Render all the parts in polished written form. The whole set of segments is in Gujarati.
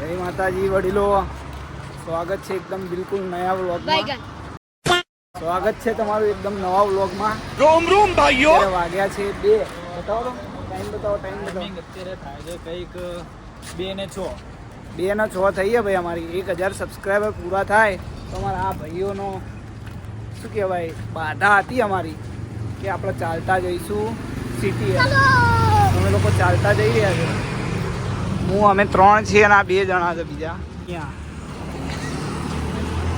જય માતાજી વડીલો, સ્વાગત છે એકદમ બિલકુલ નયા વ્લોગમાં. સ્વાગત છે તમારું એકદમ નવા વ્લોગમાં. રોમ રોમ ભાઈઓ. વાગ્યા છે 2. બતાવો ટાઈમ બતાવો. અત્યારે થાય છે કંઈક 2:06. 2:06 થઈ ગયા ભાઈ. અમારી 1000 સબસ્ક્રાઈબર પૂરા થાય તો અમારા આ ભાઈઓનો શું કહેવાય બાધા હતી અમારી કે આપણે ચાલતા જઈશું સિટી. અમે લોકો ચાલતા જઈ રહ્યા છે. અમે 3 છીએ અને આ 2 જણા છે બીજા. ક્યાં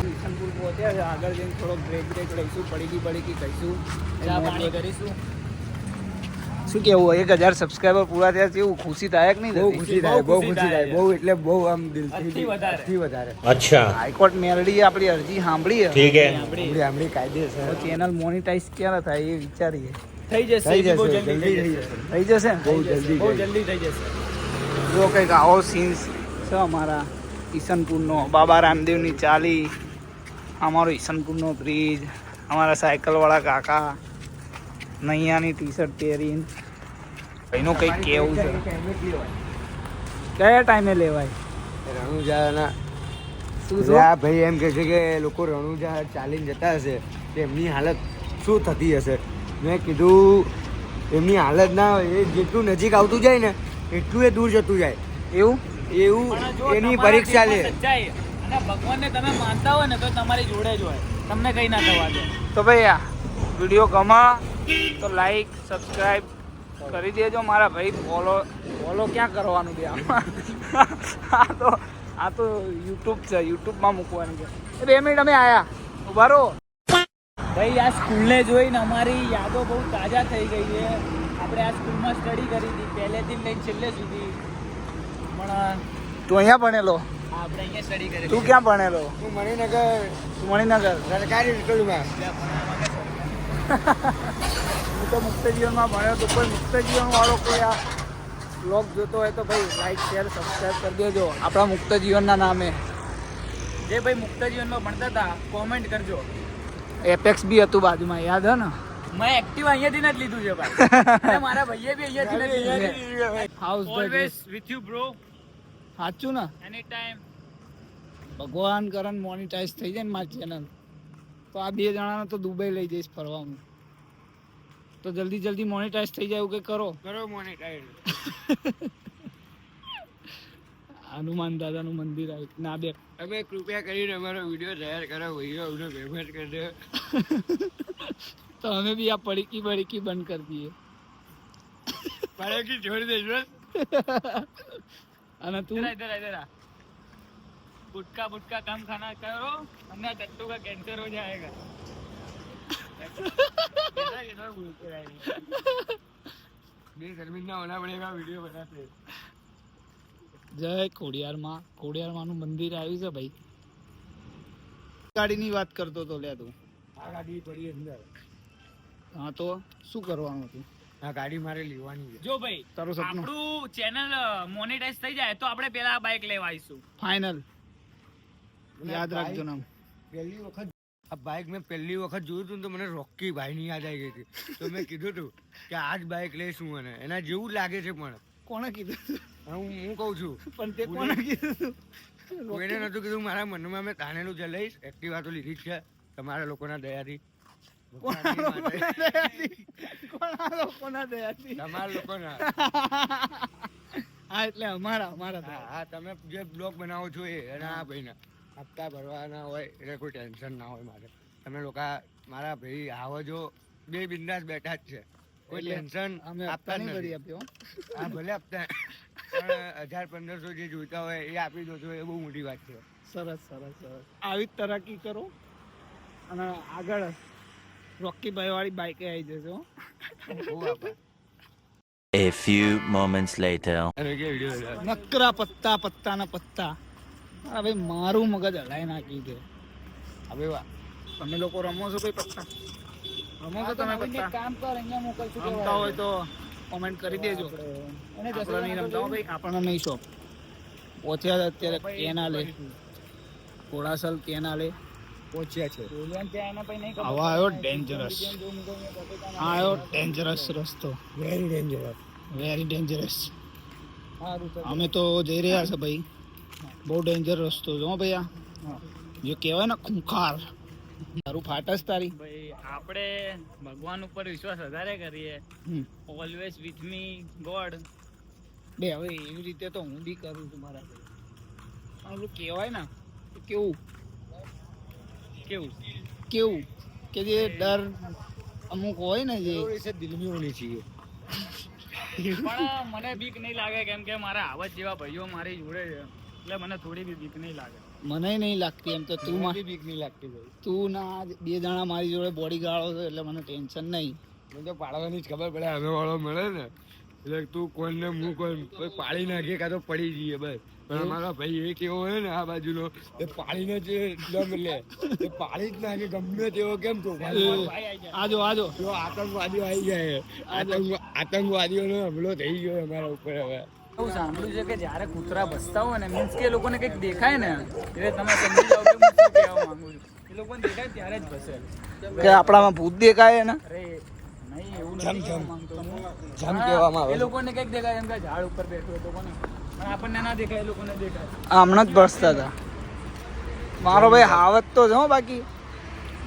કિશનપુર પહોંચ્યા છે. આગળ જઈને થોડોક બ્રેક લઈશું, પડીકી કહીશું, ચા પાણી કરીશું. શું કેવું, 1000 સબસ્ક્રાઈબર પૂરા થયા છે, એવું ખુશી થાય કે નહીં? બહુ ખુશી થાય, બહુ એટલે બહુ આમ દિલથી વધારે. અચ્છા, હાઈકોર્ટ મેલડી આપણી અરજી સાંભળી ઠીક હે, આપણી કાયદેસર ચેનલ મોનિટાઈઝ ક્યારે થાય એ વિચારીએ. થઈ જશે બહુ જલ્દી થઈ જશે બહુ જલ્દી થઈ જશે. જો કંઈક આવો સીન્સ છે અમારા ઈસનપુરનો. બાબા રામદેવની ચાલી, અમારો ઈસનપુરનો બ્રિજ, અમારા સાયકલવાળા કાકા નૈયાની ટી-શર્ટ પહેરીને. એનું કંઈક કેવું છે. કયા ટાઈમે લેવાય રણુજાના? શું આ ભાઈ એમ કહે છે કે લોકો રણુજા ચાલીને જતા હશે તો એમની હાલત શું થતી હશે. મેં કીધું એમની હાલત ના હોય, એ જેટલું નજીક આવતું જાય ને એટલું એ દૂર જતું જાય. એવું એની પરીક્ષા લે. અને ભગવાનને તમે માનતા હોય ને તો તમારી જોડે જ હોય, તમને કઈ ના થવા દે. તો ભાઈ આ વિડીયો ગમા તો લાઈક સબસ્ક્રાઈબ કરી દેજો. મારા ભાઈ ફોલો ક્યાં કરવાનું છે આમાં? આ તો યુટ્યુબ છે, યુટ્યુબમાં મૂકવાની છે. 2 મિનિટ અમે આયા, ઉભા રહો ભાઈ. આ સ્કૂલને જોઈને અમારી યાદો બહુ તાજા થઈ ગઈ છે. આપણે આ સ્કૂલમાં સ્ટડી કરી હતી પહેલેથી લઈને છેલ્લે સુધી. પણ તું અહીંયા ભણેલો? આપણે અહીંયા સ્ટડી કરી. તું ક્યાં ભણેલો? હું મણિનગર સરકારી સ્કૂલમાં. હું તો મુક્ત જીવનમાં ભણ્યો તો. કોઈ મુક્ત જીવન વાળો કોઈ આ બ્લોગ જોતો હોય તો ભાઈ લાઈક શેર સબસ્ક્રાઈબ કરી દેજો આપણા મુક્ત જીવનના નામે. જે ભાઈ મુક્ત જીવનમાં ભણતા હતા કોમેન્ટ કરજો. એપેક્સ બી હતું બાજુમાં, યાદ હે ને? મેં એક્ટિવ અહીંયાથી જ લીધું છે ભાઈ. મારા ભાઈએ બી અહીંયાથી જ લીધું છે. House always with you bro. સાચું ને? એની ટાઈમ ભગવાન કરન મોનિટાઈઝ થઈ જાય ને મારી ચેનલ તો આ 2 જણાને તો દુબઈ લઈ જઈશ ફરવાનું. તો જલ્દી મોનિટાઈઝ થઈ જાય એવું કંઈ કરો મોનિટાઈઝ. હનુમાન દાદાનું મંદિર આવ્યું ના બે. તમે કૃપયા કરીને અમારો વિડીયો શેર કરો, વિડીયો પેમેન્ટ કરી દો તો અમે બી આ પડીકી બંધ કરી દઈએ. પડીકી છોડી દઈશું. અને તું इधर गुटखा कम खाना करो वरना टट्टू का कैंसर हो जाएगा. शर्मिंदा होना पड़ेगा वीडियो बनाते. જય ખોડિયારમાં નું મંદિર આવ્યું છે ભાઈ. ગાડીની વાત કરતો તો લે તું. આ ગાડી પડી અંદર. હા તો શું કરવાનું હતું? આ ગાડી મારે લેવાની છે. જો ભાઈ તારું સપનું આપણું ચેનલ મોનેટાઈઝ થઈ જાય તો આપણે પેલા બાઇક લેવા આવીશું. ફાઇનલ યાદ રાખજો નામ. પહેલી વખત આ બાઇક મેં પહેલી વખત જોયું હતું તો મને રોકી ભાઈની યાદ આવી ગઈ હતી. તો મેં કીધું હતું કે આ જ બાઇક લઈશું. અને એના જેવું લાગે છે. પણ કોણે કીધું? હું કહું છું પણ તે કોણે કીધું? કોઈને નતું કીધું. મારા મનમાં મેં તાનેલું જ લઈશ. એક્ટિવા તો લીધી જ છે તમારા લોકોના દયાથી. કોના દયાથી? તમારા લોકોના. હા એટલે અમારા. હા તમે જે બ્લોગ બનાવો છો એ અને આ ભાઈના હપ્તા ભરવાના હોય એટલે કોઈ ટેન્શન ના હોય મારે. તમે લોકો મારા ભાઈ આવો જો, 2 બિંદાસ બેઠા જ છે. કોઈ ટેન્શન અમે આપતા નહીં કરી નથી. આપ્યો. હા ભલે આપતા, પણ 1000-1500 જે જોઈતા હોય એ આપી દો છો એ બહુ મોટી વાત છે. સરસ. આવી જ તરક્કી કરો અને આગળ રોકીભાઈ વાળી બાઈકે આવી જશે. બહુ આભાર. A few moments later. નકરા પત્તા. અરે ભાઈ મારું મગજ હલાઈ નાખી છે. હવે તમે લોકો રમો છો કોઈ પત્તા? રમો છો તમે પત્તા? કામ કર, અહીંયા મોકલશું. રમતા હોય તો કોમેન્ટ કરી દેજો. આપણે નહીં રમતા હો ભાઈ, આપણને નહીં શોખ. પહોંચ્યા અત્યારે કેનાલે, ઘોડાસલ કેનાલે પહોંચ્યા છે. આવા આવ્યો ડેન્જરસ રસ્તો. Very dangerous. અમે તો જઈ રહ્યા છે ભાઈ બહુ ડેન્જર રસ્તો છે હો ભૈયા. જે કહેવાય ને ખૂંખાર. તારું ફાટસ તારી. ભાઈ આપણે ભગવાન ઉપર વિશ્વાસ વધારે કરીએ. Hmm. Always with me God. બે હવે એવી રીતે તો હું બી કરું છું મારા ભાઈ. પણ ઓલું કહેવાય ને કે કેવું કેવું કેવું કે જે ડર અમુક હોય ને જે इसे दिल में होनी चाहिए. પણ મને બીક નહીં લાગે કેમ કે મારા આવત જેવા ભાઈઓ મારી જોડે છે એટલે મને થોડી બી બીક નહીં લાગે. મને નહીં લાગતી એમ તો તું मुझे बीक नहीं लगती भाई. તું ના બે જણા મારી જોડે બોડી ગાળો છો એટલે મને ટેન્શન નહીં. મને તો પાડવાની જ ખબર પડે અમે વાળો મળે ને એટલે તું કોઈને હું કોઈ કોઈ પાડી નાખીએ કાં તો પડી જઈએ બસ. પણ અમારા ભાઈ એક એવો હોય ને આ બાજુનો એ પાડીને જે દમ લે એ પાડી જ નાખે ગમે તેવો કેમ તો આજો આજો જો આતંકવાદીઓ આવી જાય આતંકવાદીઓનો હુમલો થઈ ગયો અમારા ઉપર હવે. એવું સાંભળ્યું છે કે જ્યારે કૂતરા ભસતા હોય ને મીન્સ કે એ લોકોને કંઈક દેખાય ને એટલે તમે સમજી જાઓ કે હું શું કહેવા માંગુ છું. એ લોકોને દેખાય ત્યારે જ ભસે. કે આપણામાં ભૂત દેખાય ને અરે નહીં એવું જમ, નથી જમ. કહેવા માંગતો હું. જમ કહેવામાં આવે એ છે. લોકોને કંઈક દેખાય એમ કે ઝાડ ઉપર બેઠો હતો કોને પણ આપણને ના દેખાય એ લોકોને દેખાય. હમણાં જ ભસતા હતા. મારો ભાઈ હાવત તો છે હો, બાકી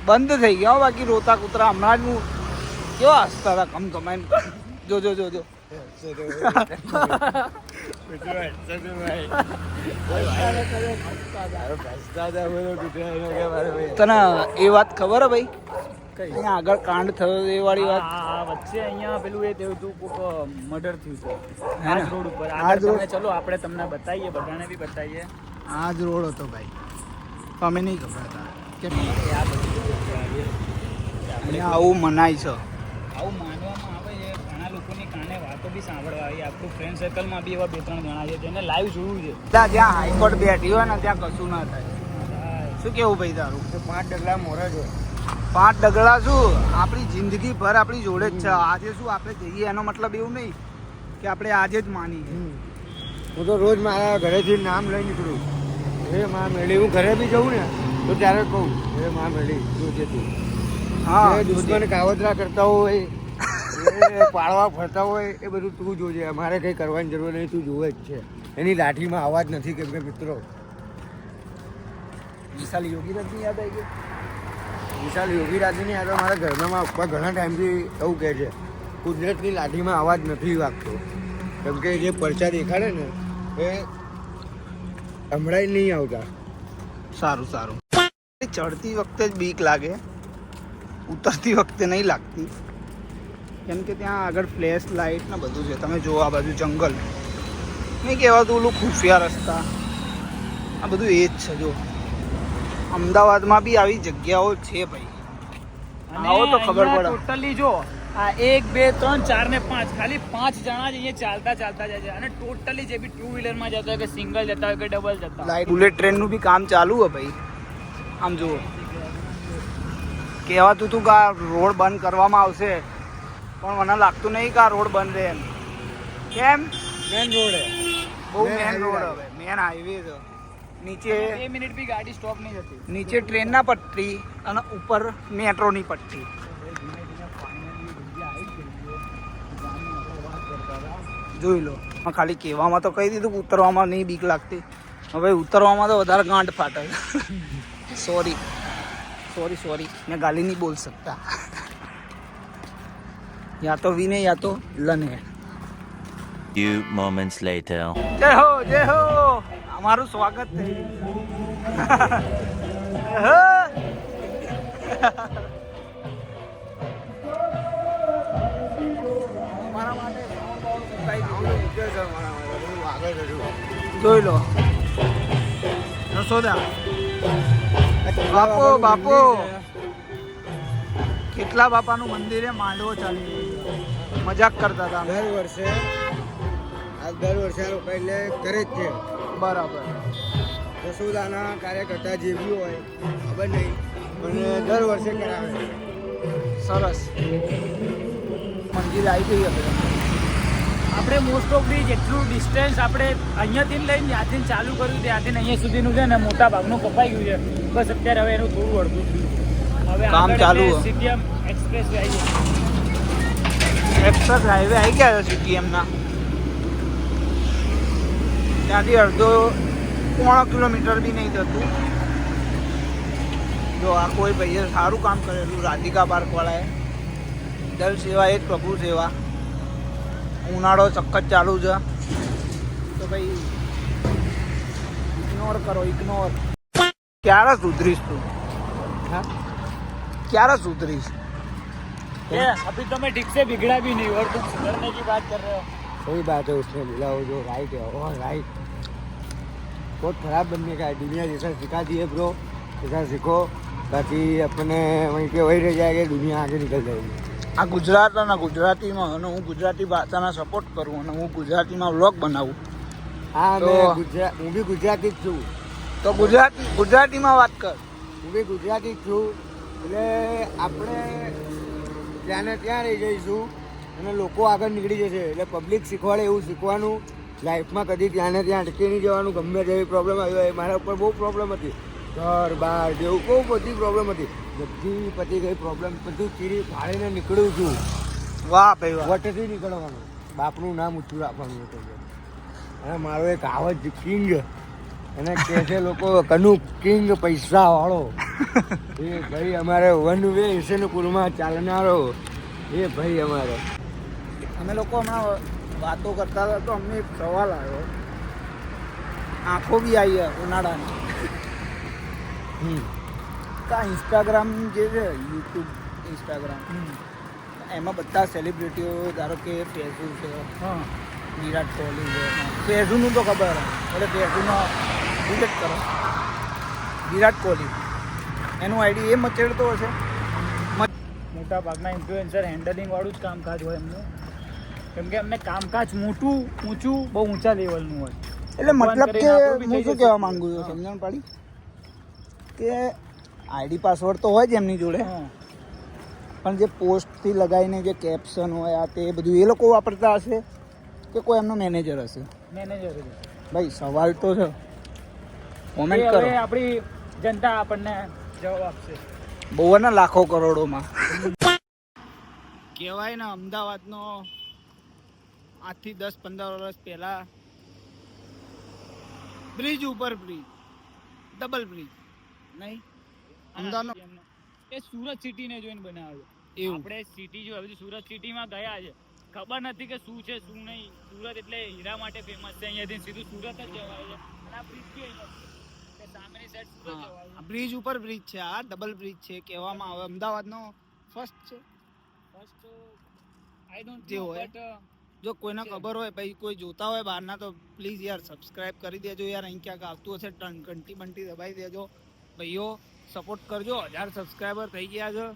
બંધ થઈ ગયા હો. બાકી રોતા કૂતરા હમણાં જ હું કેવા હસતા હતા કમ કમાઈને. જો જો જો જો તને એ વાત ખબર હે ભાઈ અહીંયા આગળ કાંડ થયો એ વાળી વાત આ વચ્ચે અહીંયા પેલું એ થયું હતું કોક મર્ડર થયું છે હે ને? આ રોડ ઉપર આ આગળ જ રોડ? તમે ચલો આપણે તમને બતાવીએ બધાને બી બતાવીએ. આ જ રોડ હતો ભાઈ. અમે નહીં ખબર હતા કે આ બધું અહીંયા આવું મનાય છે. આવું માનવામાં આવે છે. ઘણા લોકોની કાને વાતો બી સાંભળવા આવી. આપણું ફ્રેન્ડ સર્કલમાં બી એવા 2-3 જણા છે જેને લાઈવ જોયું છે. જ્યાં હાઈકોર્ટ બેઠી હોય ને ત્યાં કશું ના થાય. શું કેવું ભાઈ તારું? 5 ડગલા મોરા જો 5 ડગલા શું આપણી જિંદગી ભર આપણી જોડે જ છે. આજે શું આપણે જઈએ એનો મતલબ એવું નહીં કે આપણે આજે જ માની. હું તો રોજ મારા ઘરેથી નામ લઈ નીકળું એ માં મેળી. હું ઘરે બી જઉં ને તો ત્યારે કહું એ માં મેળી જોજે તું. હા એ દુશ્મન કાવતરા કરતા હોય એ પાળવા ફરતા હોય એ બધું તું જોજે. અમારે કંઈ કરવાની જરૂર નહીં, તું જોવે જ છે. એની લાઠીમાં અવાજ નથી કેમ કે મિત્રો વિશાલ યોગીરાજની યાદ આવી ગઈ. વિશાલ યોગીરાજની યાદ મારા ઘરના પપ્પા ઘણા ટાઈમથી એવું કહે છે કુદરતની લાઠીમાં અવાજ નથી વાગતો કેમ કે જે પરચા દેખાડે ને એ હમણાં નહીં આવતા. સારું સારું. ચડતી વખતે જ બીક લાગે, ઉતરતી વખતે નહીં લાગતી કેમ કે ત્યાં આગળ ફ્લેશ લાઇટ ને બધું છે. તમે જુઓ આ બાજુ જંગલ નહીં કહેવાતું ઓલું ખુફિયા રસ્તા આ બધું એ જ છે. જો અમદાવાદમાં બી આવી જગ્યાઓ છે ભાઈ. આવો તો ખબર પડે. ટોટલી જો આ 1 2 3 4 ને 5 ખાલી 5 જણા જ અહીંયા ચાલતા જાય છે અને ટોટલી જે બી 2 વ્હીલરમાં જતા હોય કે સિંગલ જતા હોય કે ડબલ જતા હોય. લાઈટ બુલેટ ટ્રેનનું બી કામ ચાલુ હે ભાઈ. આમ જુઓ કહેવાતું હતું કે આ રોડ બંધ કરવામાં આવશે પણ મને લાગતું નહીં કે આ રોડ બંધ રહે એમ. કેમ? મેન રોડ બહુ મેન રોડ હવે મેન હાઈવે છે. નીચે 2 મિનિટ બી ગાડી સ્ટોપ નહીં થતી. નીચે ટ્રેનના પટ્ટી અને ઉપર મેટ્રોની પટ્ટી. જોઈ લો. ખાલી કહેવામાં તો કહી દીધું કે ઉતરવામાં નહીં બીક લાગતી. હવે ઉતરવામાં તો વધારે ગાંઠ ફાટે. સોરી સોરી સોરી मैं गाली नहीं बोल सकता. या तो विनय या तो लन है. Few moments later. जय हो जय हो. हमाરું સ્વાગત છે. અમારા માટે જોઈ લો. રસોદા બાપો બાપો કેટલા બાપાનું મંદિરે માંડવો ચાલી રહ્યો. મજાક કરતા હતા અમે. દર વર્ષે આ લોકો એટલે કરે જ છે. બરાબર. જસોદાના કાર્યકર્તા જે બી હોય ખબર નહીં પણ દર વર્ષે કરાવે. સરસ. મંદિર આવી ગઈ હવે. આપણે મોસ્ટ ઓફ બી જેટલું ડિસ્ટન્સ આપણે અહીંયાથી લઈને ત્યાંથી ચાલુ કર્યું ત્યાંથી અહીંયા સુધીનું છે ને મોટા ભાગનું કપાઈ ગયું છે. બસ અત્યારે હવે એનું થોડું અડધું થયું. હવે કામ આગળ ચાલુ એટલે છે. સીટીએમ એક્સપ્રેસ વે આવી ગઈ. એક્સપ્રેસ હાઈવે આવી ગયા છે સીટીએમના. ત્યાંથી અડધો પોણો કિલોમીટર બી નહીં થતું. જો આ કોઈ ભાઈએ સારું કામ કરેલું રાધિકા પાર્કવાળાએ. જલ સેવા એ જ પ્રભુ સેવા. ઉનાળો સખત ચાલુ છે તો ભાઈ ઇગ્નોર કરો, ઇગ્નોર. ક્યારે સુધરીશ તું? હા, ક્યારે સુધરીશ? ये अभी तो मैं ठीक से बिगड़ा भी नहीं और तुम सुधरने की बात कर रहे हो. सही बात है, उसने बोला वो जो राइट है वो राइट. बहुत खराब बनने का है. दुनिया जैसा सिखाती है ब्रो, वैसा सीखो. बाकी अपने वहीं के वही रह जाएगा, दुनिया आगे निकल जाएगी. આ ગુજરાત અને ગુજરાતીમાં અને હું ગુજરાતી ભાષાના સપોર્ટ કરું અને હું ગુજરાતીમાં વ્લોગ બનાવું હા, તો- હું બી ગુજરાતી જ છું. તો ગુજરાતીમાં વાત કર. હું બી ગુજરાતી જ છું. એટલે આપણે ત્યાં ને ત્યાં રહી જઈશું અને લોકો આગળ નીકળી જશે. એટલે પબ્લિક શીખવાડે એવું શીખવાનું. લાઈફમાં કદી ત્યાં ને ત્યાં અટકી નહીં જવાનું. ગમે તેવી પ્રોબ્લેમ આવ્યો હોય, મારા ઉપર બહુ પ્રોબ્લેમ હતી, ઘર બહાર જેવું બહુ બધી પ્રોબ્લેમ હતી. બધી પતી ગઈ પ્રોબ્લેમ, બધું ચીરી ફાડીને નીકળું છું. વાહ ભાઈ વાહ. વટથી નીકળવાનું, બાપનું નામ ઊંચું રાખવાનું હતું. અને મારો એક આવજ કિંગ, એને કહે છે લોકો કનુ કિંગ પૈસા વાળો. એ ભાઈ અમારે વન વે ઈશનપુરમાં ચાલનારો એ ભાઈ અમારે. અમે લોકો હમણાં વાતો કરતા હતા તો અમને એક સવાલ આવ્યો. આંખો બી આવી ઉનાળાની. આ ઇન્સ્ટાગ્રામ જે છે, યુટ્યુબ ઇન્સ્ટાગ્રામ, એમાં બધા સેલિબ્રિટીઓ, ધારો કે ફેઝુ છે, हाँ વિરાટ કોહલી છે. ફેઝુનું તો ખબર એટલે ફેઝુનો ડિલીટ કરો. વિરાટ કોહલી એનું આઈડી એ મચેડતો હશે. મોટા ભાગના ઇન્ફ્લુએન્સર હેન્ડલિંગ વાળું જ કામકાજ હોય એમનું, કેમ કે એમને કામકાજ મોટું ઊંચું બહુ ઊંચા લેવલનું હોય. એટલે મતલબ કે આપણું બી હું થઈ શું જશે. કહેવા માંગુ છું, સમજણ પાડી કે આઈડી પાસવર્ડ તો હોય જ એમની જોડે, હા. પણ જે પોસ્ટથી લગાવીને જે કેપ્શન હોય આ તે બધું એ લોકો વાપરતા હશે કે કોઈ એમનો મેનેજર હશે? મેનેજર ભાઈ સવાલ તો છે, કોમેન્ટ હવે કરો. આપણી જનતા આપણને જવાબ આપશે. બહુ ને લાખો કરોડોમાં કહેવાય ને અમદાવાદનો આજથી 10-15 વર્ષ પહેલા બ્રિજ ઉપર બ્રિજ, ડબલ બ્રિજ નહીં અમદાવાદનો એ સુરત સિટીને જોઈને બનાવ્યો. એવું. આપણે સિટી જો હજી સુરત સિટીમાં ગયા છે, ખબર નથી કે શું છે શું નહીં. સુરત એટલે હીરા માટે ફેમસ છે, અહીંયાથી સીધું સુરત જ જવાય છે. અને આ બ્રિજ બી અહીંયા છે. કે સામેની સાઈડ સુરત જવાય છે. બ્રિજ ઉપર બ્રિજ છે, આ ડબલ બ્રિજ છે કહેવામાં આવે. અમદાવાદનો ફર્સ્ટ છે. ફર્સ્ટ આઈ ડોન્ટ જે નો હોય. બટ જો કોઈને ખબર હોય ભાઈ, કોઈ જોતા હોય બહારના, તો પ્લીઝ યાર સબસ્ક્રાઇબ કરી દેજો યાર. અહીં ક્યાંક આવતું હશે ઘંટી બંટી દબાઈ દેજો ભાઈઓ. સપોર્ટ કરજો. 1000 સબસ્ક્રાઈબર થઈ ગયા છે,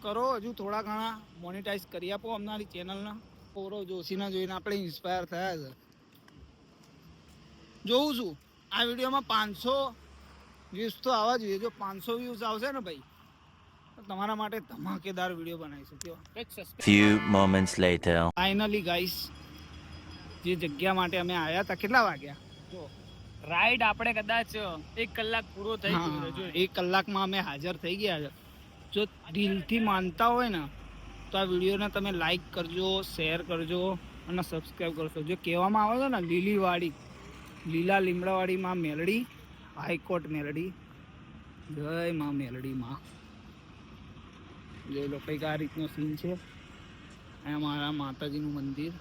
કરો હજુ થોડા ઘણા મોનેટાઈઝ કરી આપો અમારી ચેનલને. પોરો જોશીને જોઈને આપણે ઇન્સ્પાયર થયા છે. જોઉં છું આ વિડીયોમાં 500 વ્યૂઝ તો આવવા જોઈએ. જો 500 વ્યૂઝ આવશે ને ભાઈ, તો તમારા માટે ધમાકેદાર વિડીયો બનાવીશું. કયો એક suspense. Few moments later. Finally guys, જે જગ્યા માટે અમે આવ્યા હતા, કેટલા વાગ્યા? જો રાઈડ આપણે કદાચ 1 કલાક પૂરો થઈ ગયો છે. જો 1 કલાકમાં અમે હાજર થઈ ગયા છે. જો દિલથી માનતા હોય ને તો આ વિડીયોને તમે લાઈક કરજો, શેર કરજો અને સબસ્ક્રાઈબ કરશો. જો કહેવામાં આવે છે ને લીલા લીમડાવાળી માં મેલડી, હાઈકોર્ટ મેલડી, જય માં મેલડી માં. જોઈ લો કંઈક આ રીતનો સીન છે. અહીંયા મારા માતાજીનું મંદિર.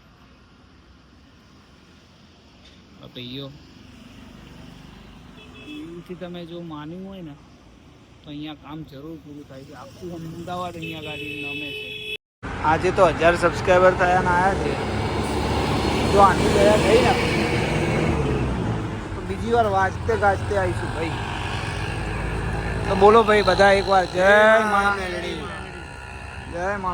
ભાઈઓ, દિલથી તમે જો માન્યું હોય ને તો અહીંયા કામ જરૂર પૂરું થાય છે. આખું અમદાવાદ અહીંયા ગાડી નમે છે. આજે તો 1000 સબસ્ક્રાઈબર થયા ને આવ્યા છે. જો આની ગયા થઈ ને તો બીજી વાર વાંચતે ગાજતે આવીશું ભાઈ. તો બોલો ભાઈ બધા એકવાર જય મા મેલડી, જય મા.